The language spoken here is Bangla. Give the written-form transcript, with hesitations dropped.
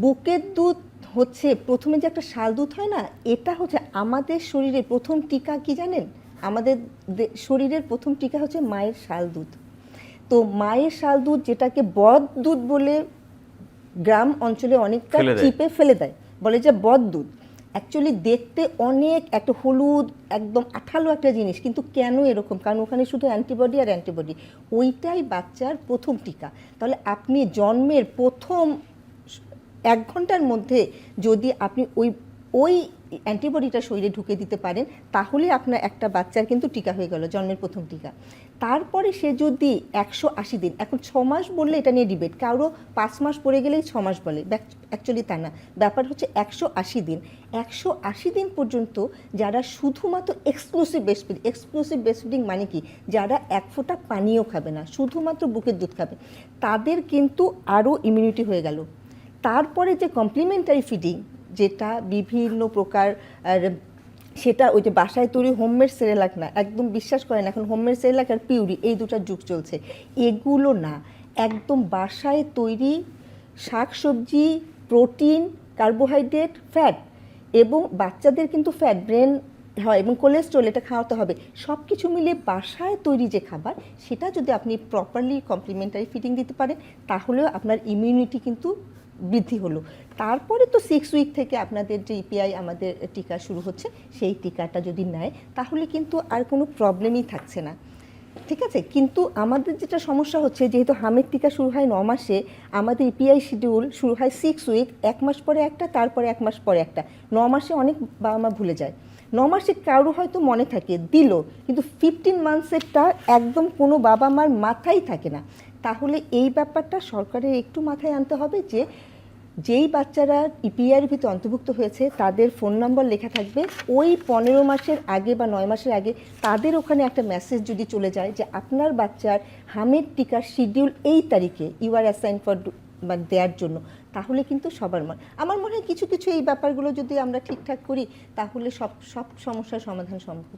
বুকের দুধ হচ্ছে প্রথমে যে একটা শাল দুধ হয় না, এটা হচ্ছে আমাদের শরীরে প্রথম টিকা কি জানেন? আমাদের শরীরের প্রথম টিকা হচ্ছে মায়ের শাল দুধ। তো মায়ের শাল দুধ যেটাকে বদ দুধ বলে গ্রাম অঞ্চলে অনেকটা চিপে ফেলে দেয়, বলে যে বদ দুধ। অ্যাকচুয়ালি দেখতে অনেক একটা হলুদ একদম আঠালো একটা জিনিস, কিন্তু কেন এরকম? কারণ ওখানে শুধু অ্যান্টিবডি আর অ্যান্টিবডি, ওইটাই বাচ্চার প্রথম টিকা। তাহলে আপনি জন্মের প্রথম 1 ঘন্টার মধ্যে যদি আপনি ওই অ্যান্টিবডিটা শরীরে ঢুকে দিতে পারেন, তাহলে আপনার একটা বাচ্চার কিন্তু টিকা হয়ে গেল, জন্মের প্রথম টিকা। তারপরে সে যদি 180 দিন, এখন 6 মাস বললে এটা নিয়ে ডিবেট, কারো 5 মাস পড়ে গেলেই 6 মাস বলে, অ্যাকচুয়ালি তা না, ব্যাপার হচ্ছে 180 দিন। 180 দিন পর্যন্ত যারা শুধুমাত্র এক্সক্লুসিভ ব্রেস্ট ফিডিং মানে কি, যারা 1 ফোঁটা পানিও খাবে না, শুধুমাত্র বুকের দুধ খাবে, তাদের কিন্তু আরও ইমিউনিটি হয়ে গেল। তারপরে যে কমপ্লিমেন্টারি ফিডিং, যেটা বিভিন্ন প্রকার, সেটা ওই যে বাসায় তৈরি হোমমেড সেরেলাক না, একদম বিশ্বাস করেন এখন হোমমেড সেরেলাক আর পিউরি এই দুটার যুগ চলছে, এগুলো না, একদম বাসায় তৈরি শাকসবজি, প্রোটিন, কার্বোহাইড্রেট, ফ্যাট, এবং বাচ্চাদের কিন্তু ফ্যাট ব্রেন হয় এবং কোলেস্ট্রল, এটা খাওয়াতে হবে, সব কিছু মিলিয়ে বাসায় তৈরি যে খাবার, সেটা যদি আপনি প্রপারলি কমপ্লিমেন্টারি ফিডিং দিতে পারেন, তাহলেও আপনার ইমিউনিটি কিন্তু বৃদ্ধি হলো। তারপরে তো 6 উইক থেকে আপনাদের যে ইপিআই আমাদের টিকা শুরু হচ্ছে, সেই টিকাটা যদি নেয় তাহলে কিন্তু আর কোনো প্রবলেমই থাকছে না, ঠিক আছে? কিন্তু আমাদের যেটা সমস্যা হচ্ছে, যেহেতু হামের টিকা শুরু হয় 9 মাসে, আমাদের ইপিআই শিডিউল শুরু হয় 6 উইক, 1 মাস পরে একটা, তারপরে 1 মাস পরে একটা। 9 মাসে অনেক বাবা মা ভুলে যায়, 9 মাসে কারো হয়তো মনে থাকে দিল, কিন্তু 15 মান্থসেরটা একদম কোনো বাবা মার মাথায় থাকে না। তাহলে এই ব্যাপারটা সরকারের একটু মাথায় আনতে হবে যে যেই বাচ্চারা ইপিআইয়ের ভিতরে অন্তর্ভুক্ত হয়েছে তাদের ফোন নম্বর লেখা থাকবে, ওই 15 মাসের আগে বা 9 মাসের আগে তাদের ওখানে একটা মেসেজ যদি চলে যায় যে আপনার বাচ্চার হামের টিকার শিডিউল এই তারিখে, ইউ আর অ্যাসাইন ফর দেওয়ার জন্য, তাহলে কিন্তু সবার আমার মনে হয় কিছু কিছু এই ব্যাপারগুলো যদি আমরা ঠিকঠাক করি, তাহলে সব সমস্যার সমাধান সম্ভব।